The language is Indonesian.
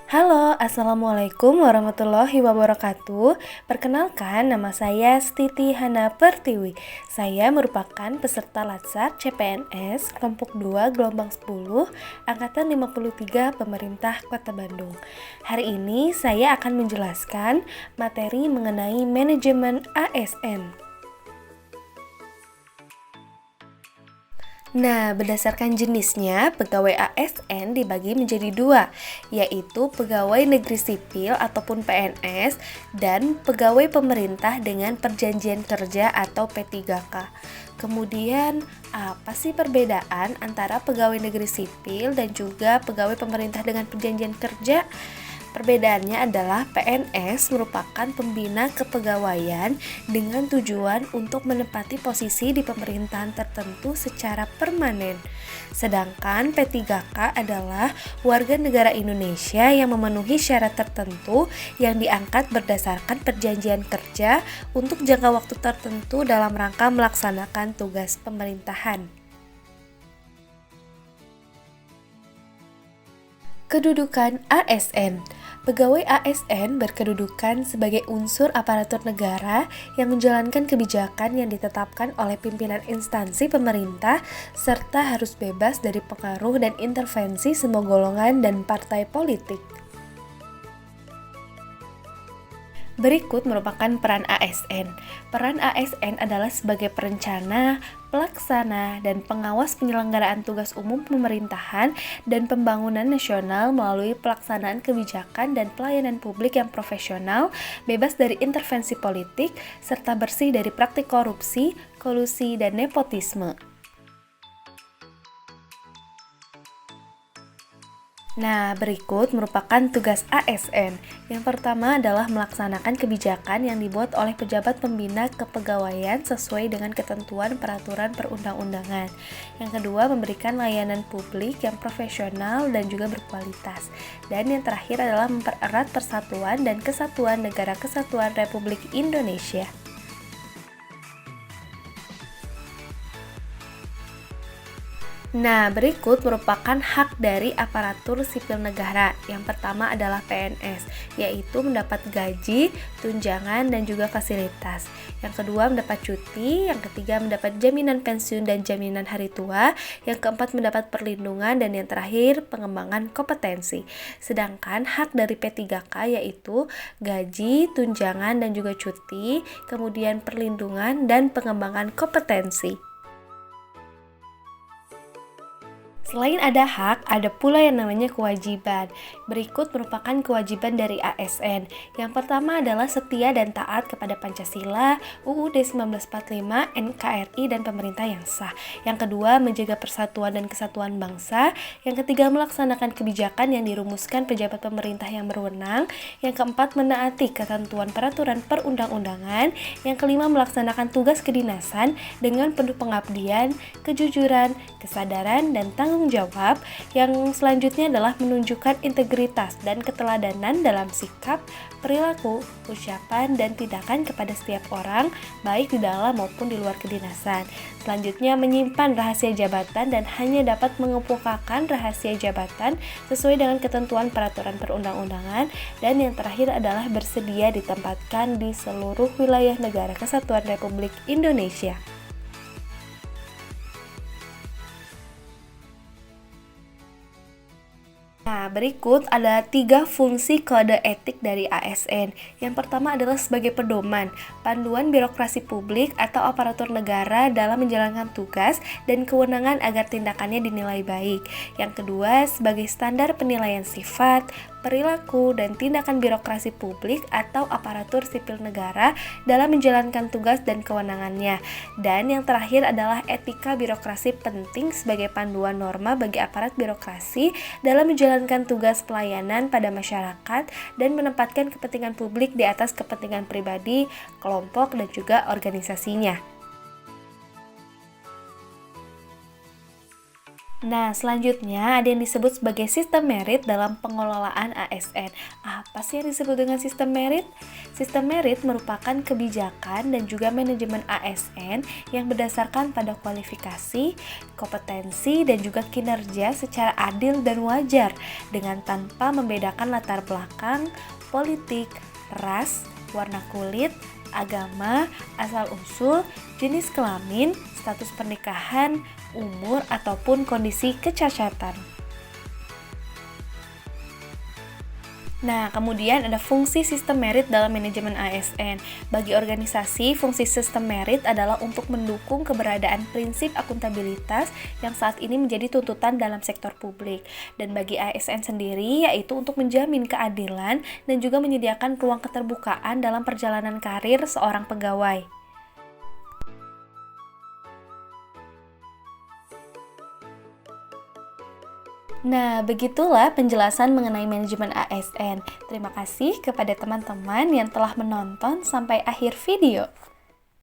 Halo, Assalamualaikum warahmatullahi wabarakatuh. Perkenalkan, nama saya Stiti Hana Pertiwi. Saya merupakan peserta Latsar CPNS kelompok 2 gelombang 10 angkatan 53 Pemerintah Kota Bandung. Hari ini saya akan menjelaskan materi mengenai manajemen ASN. Nah, berdasarkan jenisnya, pegawai ASN dibagi menjadi dua, yaitu pegawai negeri sipil ataupun PNS dan pegawai pemerintah dengan perjanjian kerja atau P3K. Kemudian, apa sih perbedaan antara pegawai negeri sipil dan juga pegawai pemerintah dengan perjanjian kerja? Perbedaannya adalah PNS merupakan pembina kepegawaian dengan tujuan untuk menempati posisi di pemerintahan tertentu secara permanen. Sedangkan P3K adalah warga negara Indonesia yang memenuhi syarat tertentu yang diangkat berdasarkan perjanjian kerja untuk jangka waktu tertentu dalam rangka melaksanakan tugas pemerintahan. Kedudukan ASN. Pegawai ASN berkedudukan sebagai unsur aparatur negara yang menjalankan kebijakan yang ditetapkan oleh pimpinan instansi pemerintah serta harus bebas dari pengaruh dan intervensi semua golongan dan partai politik. Berikut merupakan peran ASN. Peran ASN adalah sebagai perencana, pelaksana, dan pengawas penyelenggaraan tugas umum pemerintahan dan pembangunan nasional melalui pelaksanaan kebijakan dan pelayanan publik yang profesional, bebas dari intervensi politik, serta bersih dari praktik korupsi, kolusi, dan nepotisme. Nah, berikut merupakan tugas ASN. Yang pertama adalah melaksanakan kebijakan yang dibuat oleh pejabat pembina kepegawaian sesuai dengan ketentuan peraturan perundang-undangan. Yang kedua, memberikan layanan publik yang profesional dan juga berkualitas. Dan yang terakhir adalah mempererat persatuan dan kesatuan Negara Kesatuan Republik Indonesia. Nah, berikut merupakan hak dari aparatur sipil negara. Yang pertama adalah PNS, yaitu mendapat gaji, tunjangan, dan juga fasilitas. Yang kedua mendapat cuti, yang ketiga mendapat jaminan pensiun dan jaminan hari tua, yang keempat mendapat perlindungan, dan yang terakhir pengembangan kompetensi. Sedangkan hak dari P3K yaitu gaji, tunjangan, dan juga cuti, kemudian perlindungan dan pengembangan kompetensi. Selain ada hak, ada pula yang namanya kewajiban. Berikut merupakan kewajiban dari ASN. Yang pertama adalah setia dan taat kepada Pancasila, UUD 1945, NKRI, dan pemerintah yang sah. Yang kedua, menjaga persatuan dan kesatuan bangsa. Yang ketiga, melaksanakan kebijakan yang dirumuskan pejabat pemerintah yang berwenang. Yang keempat, menaati ketentuan peraturan perundang-undangan. Yang kelima, melaksanakan tugas kedinasan dengan penuh pengabdian, kejujuran, kesadaran, dan tanggung jawab. Yang selanjutnya adalah menunjukkan integritas dan keteladanan dalam sikap, perilaku, ucapan, dan tindakan kepada setiap orang, baik di dalam maupun di luar kedinasan. Selanjutnya, menyimpan rahasia jabatan dan hanya dapat mengemukakan rahasia jabatan sesuai dengan ketentuan peraturan perundang-undangan. Dan yang terakhir adalah bersedia ditempatkan di seluruh wilayah Negara Kesatuan Republik Indonesia. Nah, berikut ada 3 fungsi kode etik dari ASN. Yang pertama adalah sebagai pedoman, panduan birokrasi publik atau aparatur negara dalam menjalankan tugas dan kewenangan agar tindakannya dinilai baik. Yang kedua, sebagai standar penilaian sifat, perilaku, dan tindakan birokrasi publik atau aparatur sipil negara dalam menjalankan tugas dan kewenangannya. Dan yang terakhir adalah etika birokrasi penting sebagai panduan norma bagi aparat birokrasi dalam menjalankan tugas pelayanan pada masyarakat dan menempatkan kepentingan publik di atas kepentingan pribadi, kelompok, dan juga organisasinya. Nah, selanjutnya ada yang disebut sebagai sistem merit dalam pengelolaan ASN. Apa sih yang disebut dengan sistem merit? Sistem merit merupakan kebijakan dan juga manajemen ASN yang berdasarkan pada kualifikasi, kompetensi, dan juga kinerja secara adil dan wajar dengan tanpa membedakan latar belakang, politik, ras, warna kulit, agama, asal-usul, jenis kelamin, status pernikahan, umur, ataupun kondisi kecacatan. Nah, kemudian ada fungsi sistem merit dalam manajemen ASN. Bagi organisasi, fungsi sistem merit adalah untuk mendukung keberadaan prinsip akuntabilitas yang saat ini menjadi tuntutan dalam sektor publik. Dan bagi ASN sendiri, yaitu untuk menjamin keadilan dan juga menyediakan ruang keterbukaan dalam perjalanan karir seorang pegawai. Nah, begitulah penjelasan mengenai manajemen ASN. Terima kasih kepada teman-teman yang telah menonton sampai akhir video.